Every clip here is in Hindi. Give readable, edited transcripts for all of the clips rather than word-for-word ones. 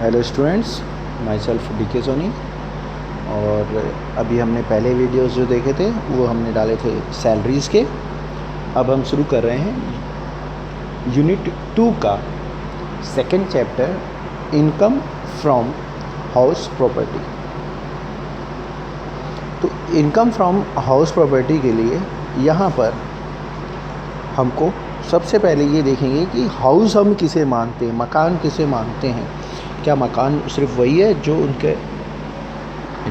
Hello students, myself DK Soni. और अभी हमने पहले वीडियोस जो देखे थे वो हमने डाले थे सैलरीज़ के। अब हम शुरू कर रहे हैं यूनिट 2 का second chapter, income from house property. तो इनकम फ्रॉम हाउस प्रॉपर्टी के लिए यहाँ पर हमको सबसे पहले ये देखेंगे कि हाउस हम किसे मानते हैं, मकान किसे मानते हैं। क्या मकान सिर्फ वही है जो उनके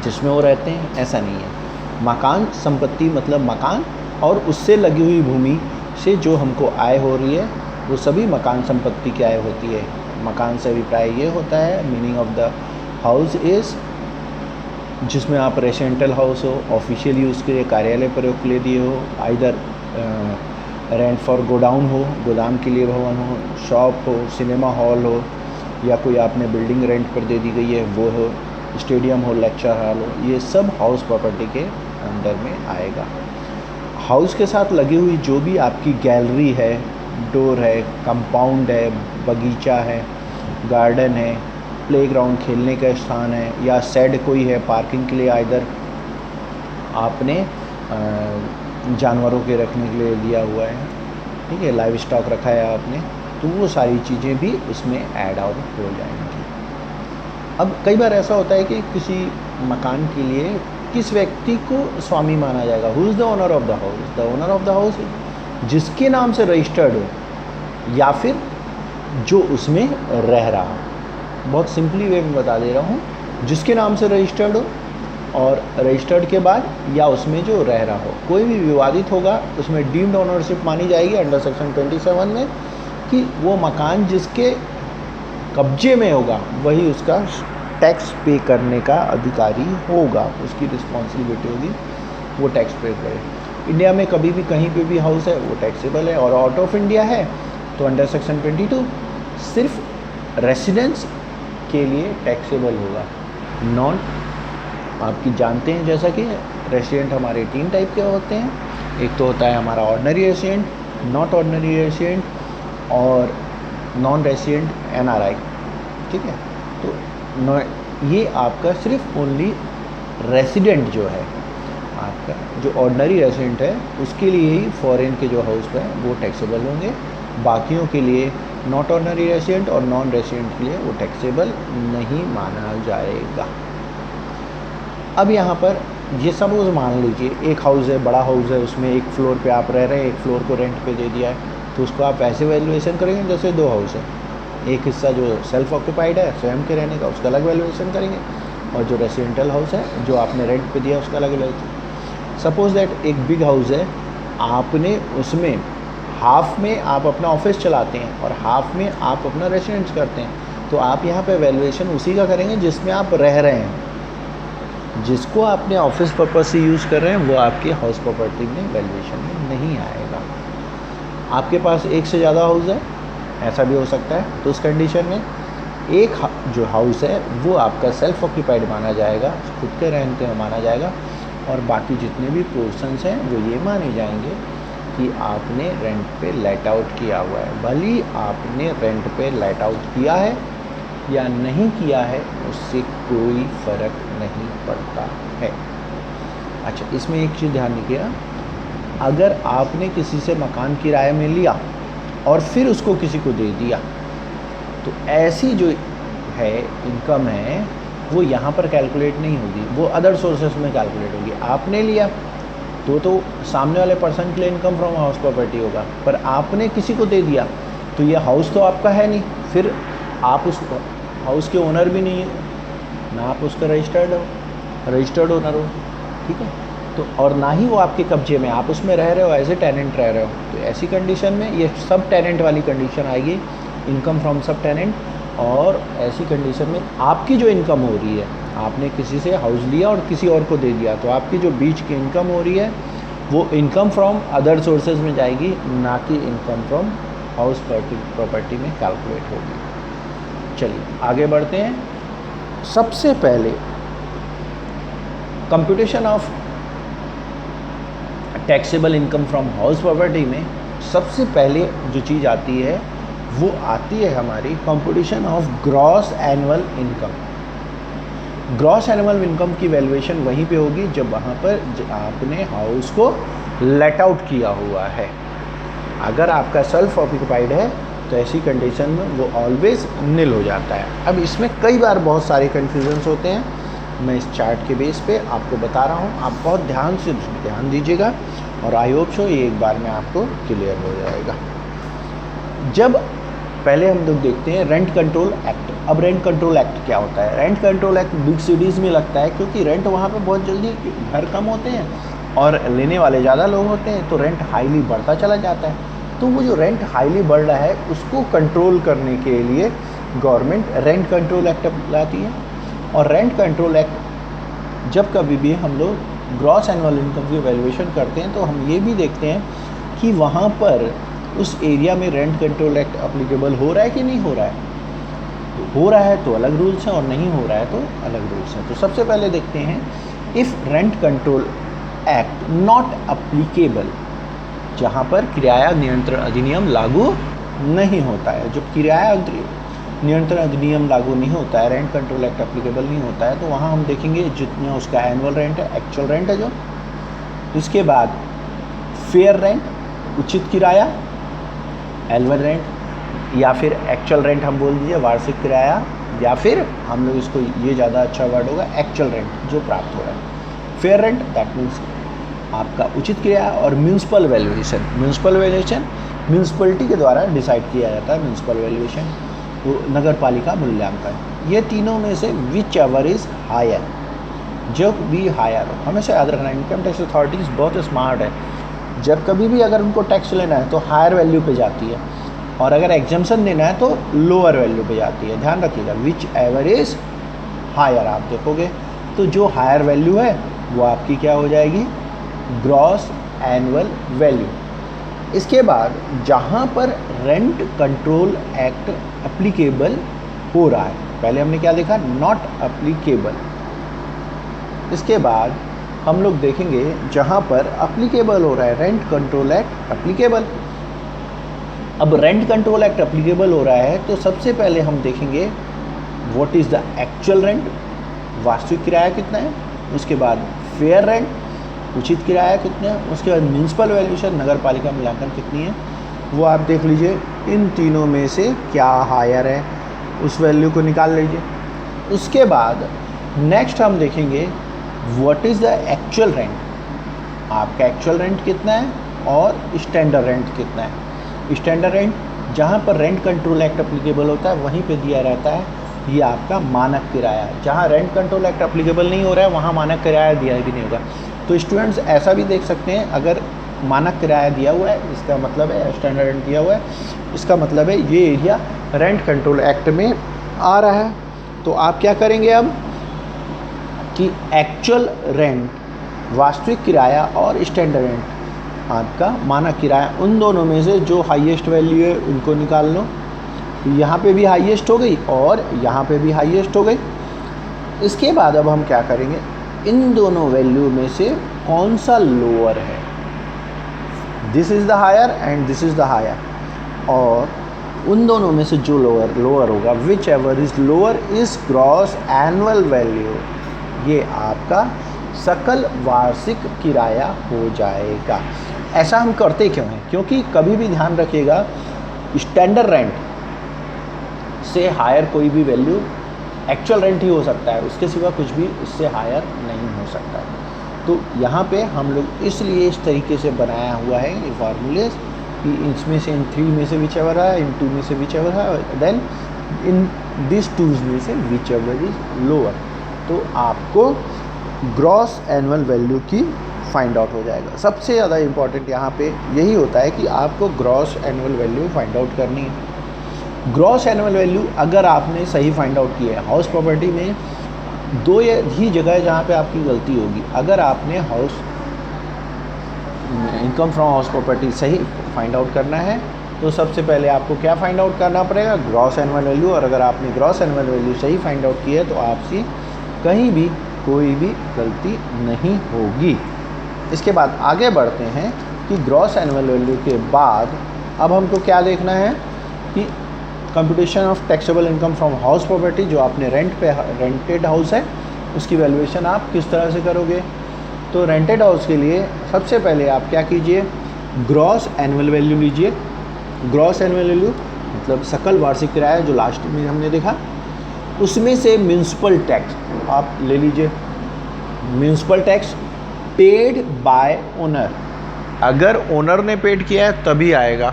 जिसमें वो रहते हैं? ऐसा नहीं है। मकान संपत्ति मतलब मकान और उससे लगी हुई भूमि से जो हमको आय हो रही है वो सभी मकान संपत्ति की आय होती है। मकान से अभिप्राय ये होता है, meaning of the house is जिसमें आप रेसिडेंटल हाउस हो, ऑफिशियल यूज़ के लिए कार्यालय प्रयोग के लिए दिए हो, आइदर रेंट फॉर गोडाउन हो, गोदाम के लिए भवन हो, शॉप हो, सिनेमा हॉल हो, या कोई आपने बिल्डिंग रेंट पर दे दी गई है वो हो, स्टेडियम हो, लेक्चर हॉल हो, ये सब हाउस प्रॉपर्टी के अंडर में आएगा। हाउस के साथ लगी हुई जो भी आपकी गैलरी है, डोर है, कंपाउंड है, बगीचा है, गार्डन है, प्लेग्राउंड खेलने का स्थान है, या शेड कोई है पार्किंग के लिए, आइदर आपने जानवरों के रखने के लिए दिया हुआ है, ठीक है, लाइव स्टॉक रखा है आपने, तो वो सारी चीज़ें भी उसमें ऐड आउट हो जाएंगी। अब कई बार ऐसा होता है कि किसी मकान के लिए किस व्यक्ति को स्वामी माना जाएगा? Who is the owner of the house? The owner of the house जिसके नाम से रजिस्टर्ड हो या फिर जो उसमें रह रहा हो। बहुत सिंपली वे में बता दे रहा हूँ, जिसके नाम से रजिस्टर्ड हो और रजिस्टर्ड के बाद या उसमें जो रह रहा हो, कोई भी विवादित होगा उसमें डीम्ड ओनरशिप मानी जाएगी अंडर सेक्शन 27 में, कि वो मकान जिसके कब्जे में होगा वही उसका टैक्स पे करने का अधिकारी होगा, उसकी रिस्पॉन्सिबिलिटी होगी वो टैक्स पे करे। इंडिया में कभी भी कहीं पे भी हाउस है वो टैक्सेबल है, और आउट ऑफ इंडिया है तो अंडर सेक्शन 22 सिर्फ रेसिडेंस के लिए टैक्सेबल होगा। नॉन आपकी जानते हैं जैसा कि रेसिडेंट हमारे 3 टाइप के होते हैं। एक तो होता है हमारा ordinary resident, not ordinary resident और नॉन रेसिडेंट NRI, ठीक है। तो ये आपका सिर्फ ओनली रेसिडेंट जो है, आपका जो ऑर्डिनरी रेसिडेंट है उसके लिए ही फॉरेन के जो हाउस है वो टैक्सेबल होंगे। बाकियों के लिए नॉट ऑर्डिनरी रेसिडेंट और नॉन रेसिडेंट के लिए वो टैक्सेबल नहीं माना जाएगा। अब यहाँ पर ये सपोज मान लीजिए एक हाउस है, बड़ा हाउस है, उसमें एक फ्लोर पे आप रह रहे हैं, एक फ्लोर को रेंट पे दे दिया है, तो उसको आप ऐसे वैल्यूएशन करेंगे जैसे 2 हाउस है। एक हिस्सा जो सेल्फ ऑक्यूपाइड है स्वयं के रहने का, उसका अलग वैल्यूएशन करेंगे, और जो रेसिडेंटल हाउस है जो आपने रेंट पे दिया उसका अलग वैल्यूएशन। सपोज़ दैट एक बिग हाउस है, आपने उसमें हाफ में आप अपना ऑफिस चलाते हैं और हाफ में आप अपना रेसिडेंस करते हैं, तो आप यहाँ पे वैल्यूएशन उसी का करेंगे जिसमें आप रह रहे हैं। जिसको आपने ऑफिस पर्पस से यूज़ कर रहे हैं वो आपके हाउस प्रॉपर्टी में वैल्यूएशन में नहीं आएगा। आपके पास एक से ज़्यादा हाउस है, ऐसा भी हो सकता है, तो उस कंडीशन में एक जो हाउस है वो आपका सेल्फ ऑक्यूपाइड माना जाएगा, खुद के रहते हुए माना जाएगा, और बाकी जितने भी पोर्शंस हैं वो ये माने जाएंगे कि आपने रेंट पे लेट आउट किया हुआ है। भले आपने रेंट पे लेट आउट किया है या नहीं किया है उससे कोई फ़र्क नहीं पड़ता है। अच्छा, इसमें एक चीज़ ध्यान रखिएगा, अगर आपने किसी से मकान किराए में लिया और फिर उसको किसी को दे दिया तो ऐसी जो है इनकम है वो यहाँ पर कैलकुलेट नहीं होगी, वो अदर सोर्सेस में कैलकुलेट होगी। आपने लिया तो सामने वाले पर्सन के लिए इनकम फ्रॉम हाउस प्रॉपर्टी होगा, पर आपने किसी को दे दिया तो ये हाउस तो आपका है नहीं, फिर आप उस हाउस के ओनर भी नहीं है, ना आप उसका रजिस्टर्ड ओनर हो, ठीक है, तो और ना ही वो आपके कब्जे में, आप उसमें रह रहे हो, एज ए टेनेंट रह रहे हो। तो ऐसी कंडीशन में ये सब टेनेंट वाली कंडीशन आएगी, इनकम फ्रॉम सब टेनेंट। और ऐसी कंडीशन में आपकी जो इनकम हो रही है, आपने किसी से हाउस लिया और किसी और को दे दिया, तो आपकी जो बीच की इनकम हो रही है वो इनकम फ्रॉम अदर सोर्सेज में जाएगी, ना कि इनकम फ्रॉम हाउस प्रॉपर्टी में कैलकुलेट होगी। चलिए आगे बढ़ते हैं। सबसे पहले computation of taxable income from house property में सबसे पहले जो चीज़ आती है वो आती है हमारी competition of gross annual income. Gross annual income की वैल्यूएशन वहीं पे होगी जब वहाँ पर आपने हाउस को लेट आउट किया हुआ है। अगर आपका सेल्फ ऑक्यूपाइड है तो ऐसी कंडीशन में वो ऑलवेज निल हो जाता है। अब इसमें कई बार बहुत सारे कन्फ्यूजन्स होते हैं, मैं इस चार्ट के बेस पे आपको बता रहा हूँ, आप बहुत ध्यान से ध्यान दीजिएगा और आई होप सो ये एक बार में आपको क्लियर हो जाएगा। जब पहले हम लोग देखते हैं रेंट कंट्रोल एक्ट। अब रेंट कंट्रोल एक्ट क्या होता है? Rent control act big cities में लगता है क्योंकि रेंट वहाँ पे बहुत जल्दी, घर कम होते हैं और लेने वाले ज़्यादा लोग होते हैं, तो रेंट हाईली बढ़ता चला जाता है। तो वो जो रेंट हाईली बढ़ रहा है उसको कंट्रोल करने के लिए गवर्नमेंट रेंट कंट्रोल एक्ट लाती है। और रेंट कंट्रोल एक्ट जब कभी भी हम लोग ग्रॉस एनुअल इनकम की वैल्यूएशन करते हैं तो हम ये भी देखते हैं कि वहाँ पर उस एरिया में रेंट कंट्रोल एक्ट अप्लीकेबल हो रहा है कि नहीं हो रहा है। तो हो रहा है तो अलग रूल्स हैं और नहीं हो रहा है तो अलग रूल्स हैं। तो सबसे पहले देखते हैं, if rent control act not applicable, जहाँ पर किराया नियंत्रण अधिनियम लागू नहीं होता है। जब किराया नियंत्रण अधिनियम लागू नहीं होता है, रेंट कंट्रोल एक्ट अप्लीकेबल नहीं होता है, तो वहाँ हम देखेंगे जितना उसका एनुअल रेंट है, एक्चुअल रेंट है जो। इसके बाद फेयर रेंट, उचित किराया, एनुअल रेंट या फिर एक्चुअल रेंट हम बोल दीजिए, वार्षिक किराया, या फिर हम लोग इसको, ये ज़्यादा अच्छा वर्ड होगा, एक्चुअल रेंट जो प्राप्त हो रहा है। फेयर रेंट दैट मीन्स आपका उचित किराया, और municipal valuation. Municipal valuation municipality के द्वारा डिसाइड किया जाता है। म्यूनसिपल वैल्यूएशन तो नगर पालिका मूल्यांकन। ये तीनों में से विच एवर इज़ हायर, जो भी हायर हो। हमेशा याद रखना, इनकम टैक्स अथॉरिटीज़ बहुत स्मार्ट है। जब कभी भी अगर उनको टैक्स लेना है तो हायर वैल्यू पे जाती है, और अगर एग्जम्पशन देना है तो लोअर वैल्यू पे जाती है। ध्यान रखिएगा, विच एवर इज़ हायर आप देखोगे तो जो हायर वैल्यू है वो आपकी क्या हो जाएगी, ग्रॉस एनुअल वैल्यू। इसके बाद जहाँ पर रेंट कंट्रोल एक्ट एप्लीकेबल हो रहा है, पहले हमने क्या देखा, नॉट एप्लीकेबल। इसके बाद हम लोग देखेंगे जहाँ पर एप्लीकेबल हो रहा है, रेंट कंट्रोल एक्ट एप्लीकेबल। अब रेंट कंट्रोल एक्ट एप्लीकेबल हो रहा है तो सबसे पहले हम देखेंगे what is the actual rent, वास्तविक किराया कितना है। उसके बाद फेयर रेंट, उचित किराया कितना है। उसके बाद म्यूनसिपल वैल्यूएशन, नगर पालिका मूल्यांकन कितनी है, वो आप देख लीजिए। इन तीनों में से क्या हायर है उस वैल्यू को निकाल लीजिए। उसके बाद नेक्स्ट हम देखेंगे what is the actual rent, आपका एक्चुअल रेंट कितना है और स्टैंडर्ड रेंट कितना है। स्टैंडर्ड रेंट जहाँ पर रेंट कंट्रोल एक्ट एप्लीकेबल होता है वहीं पे दिया रहता है, ये आपका मानक किराया। जहाँ रेंट कंट्रोल एक्ट एप्लीकेबल नहीं हो रहा है वहाँ मानक किराया दिया भी नहीं होगा। तो स्टूडेंट्स ऐसा भी देख सकते हैं, अगर मानक किराया दिया हुआ है इसका मतलब है, स्टैंडर्ड रेंट दिया हुआ है इसका मतलब है ये एरिया रेंट कंट्रोल एक्ट में आ रहा है। तो आप क्या करेंगे अब कि एक्चुअल रेंट, वास्तविक किराया और स्टैंडर्ड रेंट, आपका मानक किराया, उन दोनों में से जो हाईएस्ट वैल्यू है उनको निकाल लो। तो यहाँ पे भी हाईएस्ट हो गई और यहाँ पे भी हाईएस्ट हो गई। इसके बाद अब हम क्या करेंगे, इन दोनों वैल्यू में से कौन सा लोअर है, this is the higher and this is the higher, और उन दोनों में से जो लोअर होगा, whichever is lower is gross annual value, ये आपका सकल वार्षिक किराया हो जाएगा। ऐसा हम करते क्यों हैं, क्योंकि कभी भी ध्यान रखिएगा स्टैंडर्ड रेंट से हायर कोई भी वैल्यू एक्चुअल रेंट ही हो सकता है, उसके सिवा कुछ भी इससे हायर नहीं हो सकता है। तो यहाँ पे हम लोग इसलिए इस तरीके से बनाया हुआ है ये फार्मूलेज कि इसमें से इन 3 में से विच एवर है, इन 2 में से विच एवर है, देन इन दिस 2 में से विच एवर इज लोअर। तो आपको ग्रॉस एनुअल वैल्यू की फाइंड आउट हो जाएगा। सबसे ज़्यादा इम्पॉर्टेंट यहाँ पे यही होता है कि आपको gross annual value find out करनी है। ग्रॉस एनुअल वैल्यू अगर आपने सही फाइंड आउट की है, हाउस प्रॉपर्टी में 2 ही जगह है जहाँ पे आपकी गलती होगी। अगर आपने house income from house property सही फाइंड आउट करना है तो सबसे पहले आपको क्या फाइंड आउट करना पड़ेगा, ग्रॉस एनुअल वैल्यू। और अगर आपने ग्रॉस एनुअल वैल्यू सही फाइंड आउट की है तो आपसे कहीं भी कोई भी गलती नहीं होगी। इसके बाद आगे बढ़ते हैं कि ग्रॉस एनुअल वैल्यू के बाद अब हमको क्या देखना है कि computation of taxable income from house property, जो आपने रेंटेड हाउस है उसकी वैल्यूएशन आप किस तरह से करोगे। तो रेंटेड हाउस के लिए सबसे पहले आप क्या कीजिए, ग्रॉस एनुअल वैल्यू लीजिए। ग्रॉस एनुअल वैल्यू मतलब सकल वार्षिक किराया जो लास्ट में हमने देखा, उसमें से म्यूनसिपल टैक्स आप ले लीजिए। Municipal tax paid by owner, अगर ओनर ने पेड किया है तभी आएगा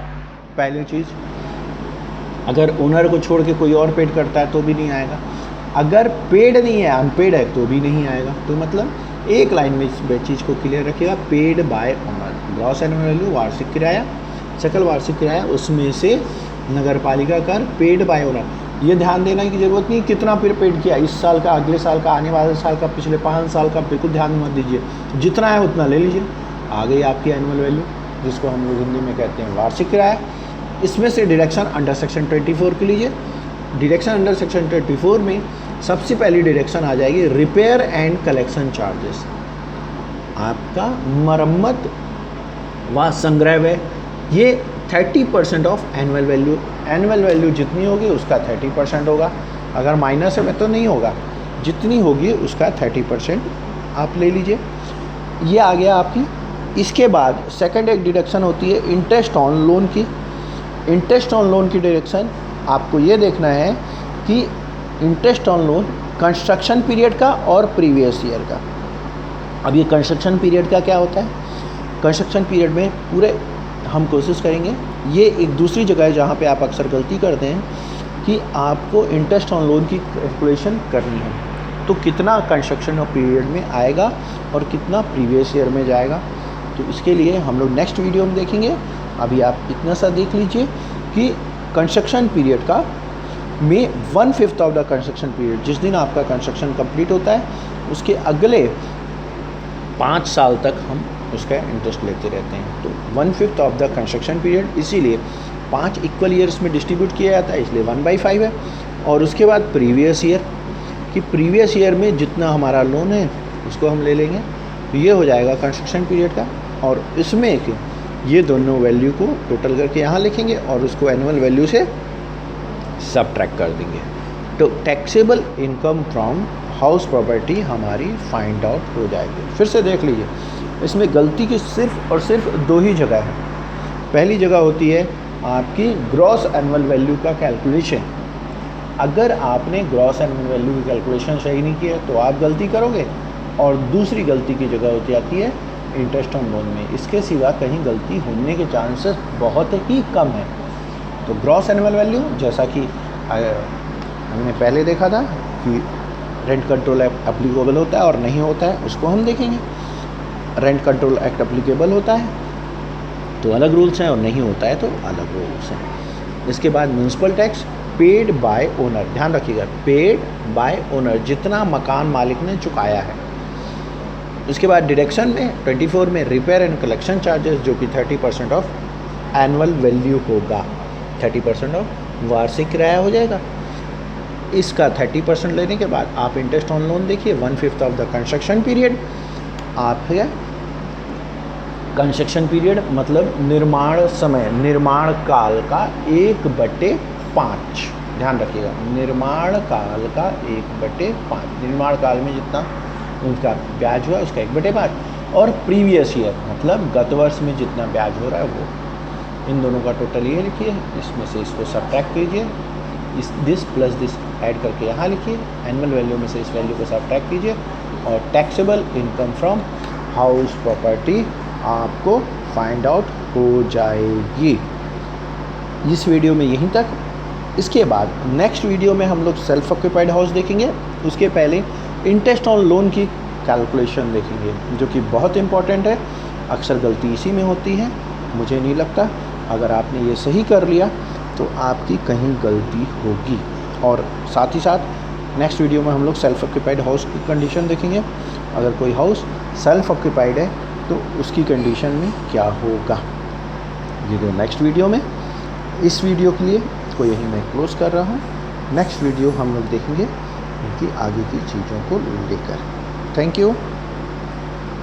पहली चीज़। अगर ओनर को छोड़ के कोई और पेड करता है तो भी नहीं आएगा। अगर पेड नहीं है, अनपेड है, तो भी नहीं आएगा। तो मतलब एक लाइन में इस चीज़ को क्लियर रखिएगा, paid by owner. Gross annual value वार्षिक किराया, सकल वार्षिक किराया, उसमें से नगर पालिका कर पेड बाय ओनर। ये ध्यान देना की ज़रूरत नहीं कितना पेड किया, इस साल का, अगले साल का, आने वाले साल का, पिछले 5 साल का, बिल्कुल ध्यान मत दीजिए, जितना है उतना ले लीजिए। आ गई आपकी एनुअल वैल्यू, जिसको हम लोग हिंदी में कहते हैं वार्षिक किराया। इसमें से डिडक्शन अंडर सेक्शन 24 के लीजिए। डिडक्शन अंडर सेक्शन 24 में सबसे पहली डिडक्शन आ जाएगी रिपेयर एंड कलेक्शन चार्जेस। आपका मरम्मत व संग्रह व्यय, ये 30% of annual value. Annual value जितनी होगी उसका 30% होगा। अगर माइनस है तो नहीं होगा, जितनी होगी उसका 30% आप ले लीजिए। ये आ गया आपकी। इसके बाद सेकंड एक डिडक्शन होती है इंटरेस्ट ऑन लोन की। इंटरेस्ट ऑन लोन की डिडक्शन आपको ये देखना है कि interest on loan construction period का और प्रीवियस ईयर का। अब ये कंस्ट्रक्शन पीरियड का क्या होता है, कंस्ट्रक्शन पीरियड में पूरे हम कोशिश करेंगे, ये एक दूसरी जगह है जहाँ पे आप अक्सर गलती करते हैं कि आपको इंटरेस्ट ऑन लोन की कैलकुलेशन करनी है, तो कितना कंस्ट्रक्शन पीरियड में आएगा और कितना प्रीवियस ईयर में जाएगा। तो इसके लिए हम लोग नेक्स्ट वीडियो में देखेंगे। अभी आप इतना सा देख लीजिए कि कंस्ट्रक्शन पीरियड का में 1/5 ऑफ द कंस्ट्रक्शन पीरियड, जिस दिन आपका कंस्ट्रक्शन कंप्लीट होता है उसके अगले 5 साल तक हम उसका इंटरेस्ट लेते रहते हैं। तो 1/5 ऑफ द कंस्ट्रक्शन पीरियड, इसीलिए 5 इक्वल ईयर्स में डिस्ट्रीब्यूट किया जाता है, इसलिए 1/5 है। और उसके बाद प्रीवियस ईयर, कि प्रीवियस ईयर में जितना हमारा लोन है उसको हम ले लेंगे, तो ये हो जाएगा कंस्ट्रक्शन पीरियड का। और इसमें ये दोनों वैल्यू को टोटल करके यहाँ लिखेंगे और उसको एनुअल वैल्यू से सबट्रैक्ट कर देंगे। तो taxable income from house property हमारी फाइंड आउट हो जाएगी। फिर से देख लीजिए, इसमें गलती की सिर्फ और सिर्फ 2 ही जगह है। पहली जगह होती है आपकी ग्रॉस एनुअल वैल्यू का कैलकुलेशन। अगर आपने ग्रॉस एनुअल वैल्यू की कैलकुलेशन सही नहीं की है तो आप गलती करोगे। और दूसरी गलती की जगह होती आती है इंटरेस्ट ऑन लोन में। इसके सिवा कहीं गलती होने के चांसेस बहुत ही कम है। तो ग्रॉस एनुअल वैल्यू, जैसा कि हमने पहले देखा था कि रेंट कंट्रोल एक्ट अप्लीकेबल होता है और नहीं होता है, उसको हम देखेंगे। रेंट कंट्रोल एक्ट अप्लीकेबल होता है तो अलग रूल्स हैं और नहीं होता है तो अलग रूल्स हैं। इसके बाद municipal tax paid by owner, ध्यान रखिएगा, पेड बाय ओनर, जितना मकान मालिक ने चुकाया है। उसके बाद डिडक्शन में 24 में रिपेयर एंड कलेक्शन चार्जेस, जो कि 30% ऑफ एनुअल वैल्यू होगा, 30% ऑफ वार्षिक किराया हो जाएगा। इसका 30% लेने के बाद आप इंटरेस्ट ऑन लोन देखिए, 1/5 ऑफ द कंस्ट्रक्शन पीरियड। आप है कंस्ट्रक्शन पीरियड मतलब निर्माण समय, निर्माण काल का 1/5, ध्यान रखिएगा, निर्माण काल का 1/5, निर्माण काल में जितना उनका ब्याज हुआ उसका 1/5, और प्रीवियस ईयर मतलब गत वर्ष में जितना ब्याज हो रहा है वो। इन दोनों का टोटल ये लिखिए, इसमें से इसको सब्ट्रैक्ट कीजिए, इस दिस प्लस दिस ऐड करके यहाँ लिखिए, एनुअल वैल्यू में से इस वैल्यू को सब्ट्रैक्ट कीजिए, और taxable income from house property आपको फाइंड आउट हो जाएगी। इस वीडियो में यहीं तक। इसके बाद नेक्स्ट वीडियो में हम लोग सेल्फ ऑक्यूपाइड हाउस देखेंगे। उसके पहले इंटरेस्ट ऑन लोन की कैलकुलेशन देखेंगे, जो कि बहुत इंपॉर्टेंट है। अक्सर गलती इसी में होती है, मुझे नहीं लगता अगर आपने ये सही कर लिया तो आपकी कहीं गलती होगी। और साथ ही साथ नेक्स्ट वीडियो में हम लोग सेल्फ ऑक्यूपाइड हाउस की कंडीशन देखेंगे। अगर कोई हाउस सेल्फ ऑक्यूपाइड है तो उसकी कंडीशन में क्या होगा, ये जो नेक्स्ट वीडियो में। इस वीडियो के लिए को यही मैं क्लोज कर रहा हूँ। नेक्स्ट वीडियो हम लोग देखेंगे उनकी आगे की चीज़ों को लेकर। Thank you.